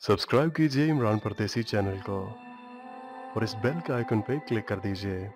Subscribe कीजिए इमरान परदेसी channel को और इस बेल के आइकन पे क्लिक कर दीजिए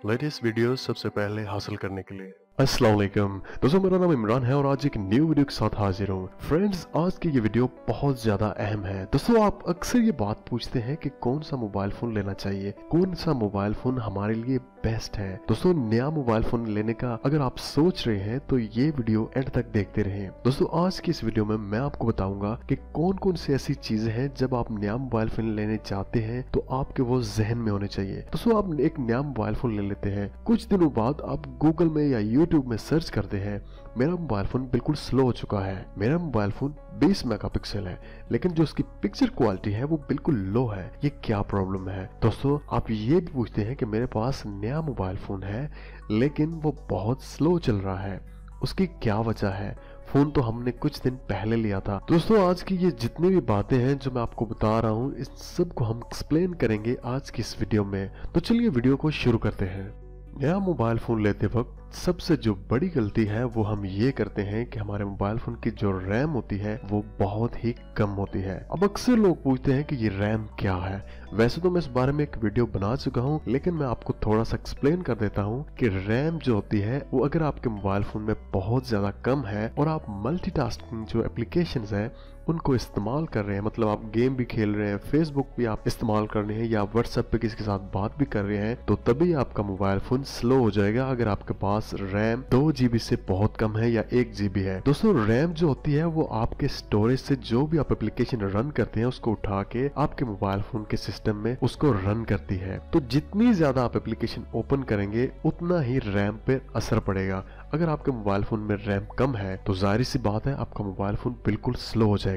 लेटेस्ट वीडियोस सबसे पहले हासिल करने के लिए। अस्सलाम वालेकुम दोस्तों, मेरा नाम इमरान है और आज एक न्यू वीडियो के साथ हाजिर हूँ। फ्रेंड्स, आज की ये वीडियो बहुत ज्यादा अहम है। दोस्तों, आप अक्सर ये बात पूछते हैं कि कौन सा मोबाइल फोन लेना चाहिए, कौन सा मोबाइल फोन हमारे लिए बेस्ट है। दोस्तों, नया मोबाइल फोन लेने का अगर आप सोच रहे हैं तो ये वीडियो एंड तक देखते रहें। दोस्तों, आज की इस वीडियो में मैं आपको बताऊंगा कि कौन कौन सी ऐसी चीजें हैं जब आप नया मोबाइल फोन लेने चाहते हैं तो आपके वो जहन में होने चाहिए। दोस्तों, आप एक नया मोबाइल फोन ले लेते हैं, कुछ दिनों बाद आप गूगल में या यूट्यूब में सर्च करते हैं, मेरा मोबाइल फोन बिल्कुल स्लो हो चुका है, मेरा मोबाइल फोन 20 मेगापिक्सल है, लेकिन जो उसकी पिक्चर क्वालिटी है वो बिल्कुल लो है, ये क्या प्रॉब्लम है। दोस्तों, आप ये भी पूछते हैं कि मेरे पास नया मोबाइल फोन है लेकिन वो बहुत स्लो चल रहा है, उसकी क्या वजह है, फोन तो हमने कुछ दिन पहले लिया था। दोस्तों, आज की ये जितनी भी बातें हैं जो मैं आपको बता रहा हूँ, इस सब को हम एक्सप्लेन करेंगे आज की इस वीडियो में। तो चलिए वीडियो को शुरू करते हैं। नया मोबाइल फोन लेते वक्त सबसे जो बड़ी गलती है वो हम ये करते हैं कि हमारे मोबाइल फोन की जो रैम होती है वो बहुत ही कम होती है। अब अक्सर लोग पूछते हैं कि ये रैम क्या है। वैसे तो मैं इस बारे में एक वीडियो बना चुका हूँ, लेकिन मैं आपको थोड़ा सा एक्सप्लेन कर देता हूँ कि रैम जो होती है वो अगर आपके मोबाइल फोन में बहुत ज्यादा कम है और आप मल्टीटास्किंग जो एप्लीकेशंस है उनको इस्तेमाल कर रहे हैं, मतलब आप गेम भी खेल रहे हैं, फेसबुक भी आप इस्तेमाल कर रहे हैं या व्हाट्सएप पे किसी के साथ बात भी कर रहे हैं, तो तभी आपका मोबाइल फोन स्लो हो जाएगा अगर आपके पास रैम 2 GB से बहुत कम है या 1 GB है। दोस्तों, रैम जो होती है वो आपके स्टोरेज से जो भी आप एप्लीकेशन रन करते हैं उसको उठा के आपके मोबाइल फोन के सिस्टम में उसको रन करती है। तो जितनी ज्यादा आप एप्लीकेशन ओपन करेंगे उतना ही रैम पे असर पड़ेगा। अगर आपके मोबाइल फोन में रैम कम है तो जाहिर सी बात है आपका मोबाइल फोन बिल्कुल स्लो हो जाएगा।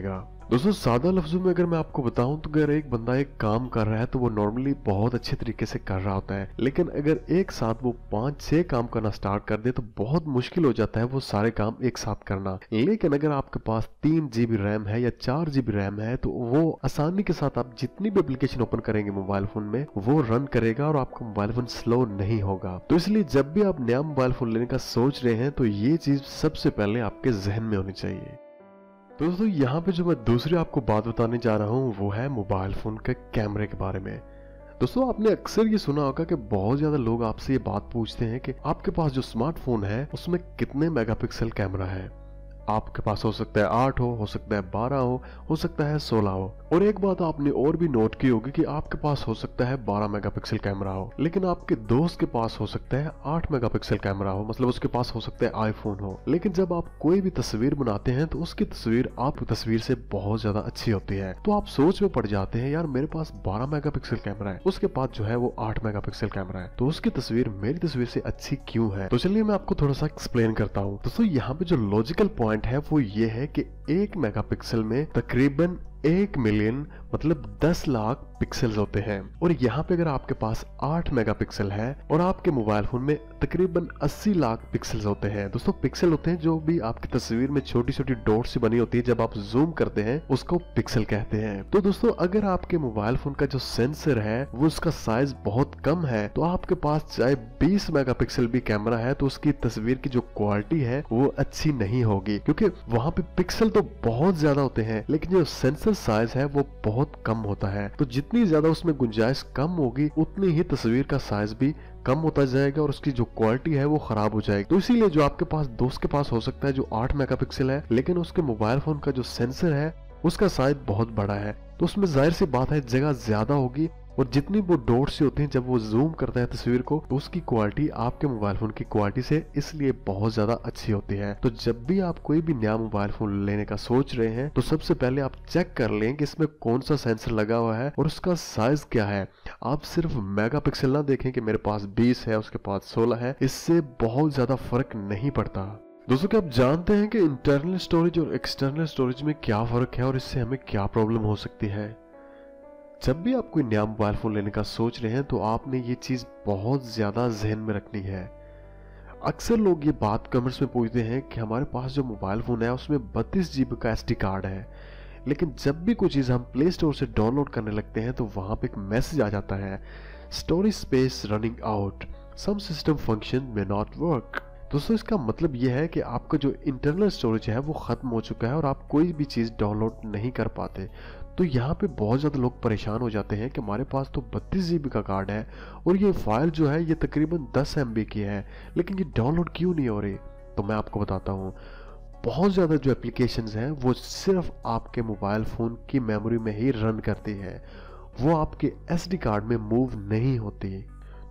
दोस्तों, सादा लफ्जों में अगर मैं आपको बताऊं तो अगर एक बंदा एक काम कर रहा है तो वो नॉर्मली बहुत अच्छे तरीके से कर रहा होता है, लेकिन अगर एक साथ वो 5-6 काम करना स्टार्ट कर दे तो बहुत मुश्किल हो जाता है वो सारे काम एक साथ करना। लेकिन अगर आपके पास 3 GB रैम है या 4 GB रैम है तो वो आसानी के साथ आप जितनी भी एप्लीकेशन ओपन करेंगे मोबाइल फोन में वो रन करेगा और आपका मोबाइल फोन स्लो नहीं होगा। तो इसलिए जब भी आप नया मोबाइल फोन लेने का सोच रहे हैं तो ये चीज सबसे पहले आपके जहन में होनी चाहिए। तो दोस्तों, यहाँ पे जो मैं दूसरी आपको बात बताने जा रहा हूँ वो है मोबाइल फोन के कैमरे के बारे में। दोस्तों, आपने अक्सर ये सुना होगा कि बहुत ज्यादा लोग आपसे ये बात पूछते हैं कि आपके पास जो स्मार्टफोन है उसमें कितने मेगापिक्सल कैमरा है। आपके पास हो सकता है 8 हो सकता है 12 हो सकता है 16 हो। और एक बात आपने और भी नोट की होगी कि आपके पास हो सकता है 12 मेगापिक्सल कैमरा हो, लेकिन आपके दोस्त के पास हो सकता है 8 मेगापिक्सल कैमरा हो, मतलब उसके पास हो सकता है आईफोन हो। लेकिन जब आप कोई भी तस्वीर बनाते हैं तो उसकी तस्वीर आपकी तस्वीर से बहुत ज्यादा अच्छी होती है, तो आप सोच में पड़ जाते हैं यार मेरे पास 12 मेगापिक्सल कैमरा है, उसके पास जो है वो 8 मेगापिक्सल कैमरा है, तो उसकी तस्वीर मेरी तस्वीर से अच्छी क्यों है। तो चलिए मैं आपको थोड़ा सा एक्सप्लेन करता हूँ। दोस्तों, यहाँ पे जो लॉजिकल पॉइंट है वो ये है कि 1 मेगापिक्सल में तकरीबन 1 मिलियन मतलब 10 लाख पिक्सल्स होते हैं, और यहाँ पे अगर आपके पास 8 मेगापिक्सल है और आपके मोबाइल फोन में तकरीबन 80 लाख पिक्सल्स होते हैं। दोस्तों, पिक्सल होते हैं जो भी आपकी तस्वीर में छोटी छोटी डॉट से बनी होती है, जब आप जूम करते हैं उसको पिक्सल कहते हैं। तो दोस्तों, अगर आपके मोबाइल फोन का जो सेंसर है वो उसका साइज बहुत कम है तो आपके पास चाहे 20 मेगापिक्सल भी कैमरा है तो उसकी तस्वीर की जो क्वालिटी है वो अच्छी नहीं होगी, क्योंकि वहां पे पिक्सल तो बहुत ज्यादा होते हैं लेकिन जो सेंसर साइज है वो बहुत कम होता है। तो जितनी ज्यादा उसमें गुंजाइश कम होगी उतनी ही तस्वीर का साइज भी कम होता जाएगा और उसकी जो क्वालिटी है वो खराब हो जाएगी। तो इसीलिए जो आपके पास दोस्त के पास हो सकता है जो 8 मेगापिक्सल है लेकिन उसके मोबाइल फोन का जो सेंसर है उसका साइज बहुत बड़ा है, तो उसमें जाहिर सी बात है जगह ज्यादा होगी और जितनी वो डॉट्स से होती हैं जब वो जूम करता है तस्वीर को तो उसकी क्वालिटी आपके मोबाइल फोन की क्वालिटी से इसलिए बहुत ज्यादा अच्छी होती है। तो जब भी आप कोई भी नया मोबाइल फोन लेने का सोच रहे हैं तो सबसे पहले आप चेक कर लें कि इसमें कौन सा सेंसर लगा हुआ है और उसका साइज क्या है। आप सिर्फ मेगापिक्सल ना देखें कि मेरे पास 20 है उसके पास 16 है, इससे बहुत ज्यादा फर्क नहीं पड़ता। दोस्तों, क्या आप जानते हैं कि इंटरनल स्टोरेज और एक्सटर्नल स्टोरेज में क्या फर्क है और इससे हमें क्या प्रॉब्लम हो सकती है। जब भी आप कोई नया मोबाइल फोन लेने का सोच रहे हैं तो आपने ये चीज बहुत ज्यादा जहन में रखनी है। अक्सर लोग ये बात कमेंट्स में पूछते हैं कि हमारे पास जो मोबाइल फोन है उसमें 32 GB का SD कार्ड है, लेकिन जब भी कोई चीज हम प्ले स्टोर से डाउनलोड करने लगते हैं तो वहां पे एक मैसेज आ जाता है, storage space running out, some system function may not work. दोस्तों इसका मतलब यह है कि आपका जो इंटरनल स्टोरेज है वो ख़त्म हो चुका है और आप कोई भी चीज़ डाउनलोड नहीं कर पाते। तो यहाँ पे बहुत ज़्यादा लोग परेशान हो जाते हैं कि हमारे पास तो 32 GB का कार्ड है और ये फाइल जो है ये तकरीबन 10 MB की है, लेकिन ये डाउनलोड क्यों नहीं हो रही। तो मैं आपको बताता हूँ, बहुत ज़्यादा जो एप्लीकेशंस हैं वो सिर्फ आपके मोबाइल फ़ोन की मेमोरी में ही रन करती है, वो आपके SD कार्ड में मूव नहीं होती।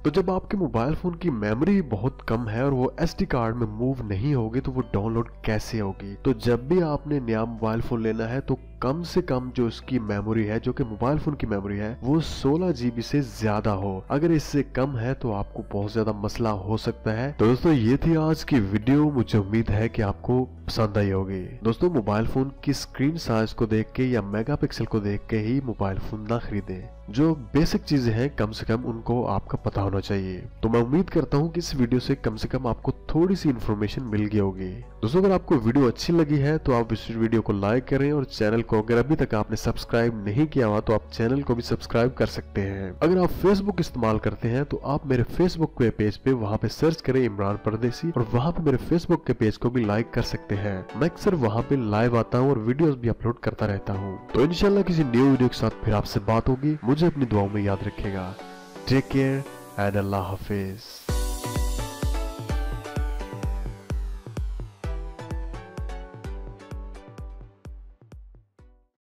तो जब आपके मोबाइल फ़ोन की मेमोरी बहुत कम है और वो SD कार्ड में मूव नहीं होगी तो वो डाउनलोड कैसे होगी। तो जब भी आपने नया मोबाइल फ़ोन लेना है तो कम से कम जो उसकी मेमोरी है, जो कि मोबाइल फ़ोन की मेमोरी है, वो 16 GB से ज़्यादा हो। अगर इससे कम है तो आपको बहुत ज़्यादा मसला हो सकता है। तो दोस्तों ये थी आज की वीडियो, मुझे उम्मीद है कि आपको पसंद आई होगी। दोस्तों मोबाइल फ़ोन की स्क्रीन साइज को देख के या मेगापिक्सल को देख के ही मोबाइल फ़ोन ना खरीदें। जो बेसिक चीजें हैं कम से कम उनको आपका पता होना चाहिए। तो मैं उम्मीद करता हूँ कि इस वीडियो से कम आपको थोड़ी सी इन्फॉर्मेशन मिल गई होगी। दोस्तों अगर आपको वीडियो अच्छी लगी है तो आप इस वीडियो को लाइक करें और चैनल को अगर अभी तक आपने सब्सक्राइब नहीं किया हुआ तो आप चैनल को भी सब्सक्राइब कर सकते हैं। अगर आप फेसबुक इस्तेमाल करते हैं तो आप मेरे फेसबुक के पेज पे वहाँ पे सर्च करें इमरान परदेसी और वहाँ पे मेरे फेसबुक के पेज को भी लाइक कर सकते हैं। मैं अक्सर वहाँ पे लाइव आता हूँ और वीडियोस भी अपलोड करता रहता हूँ। तो इंशाल्लाह किसी न्यू वीडियो के साथ फिर आपसे बात होगी। मुझे अपनी दुआओं में याद रखिएगा। टेक केयर एंड अल्लाह हाफिज।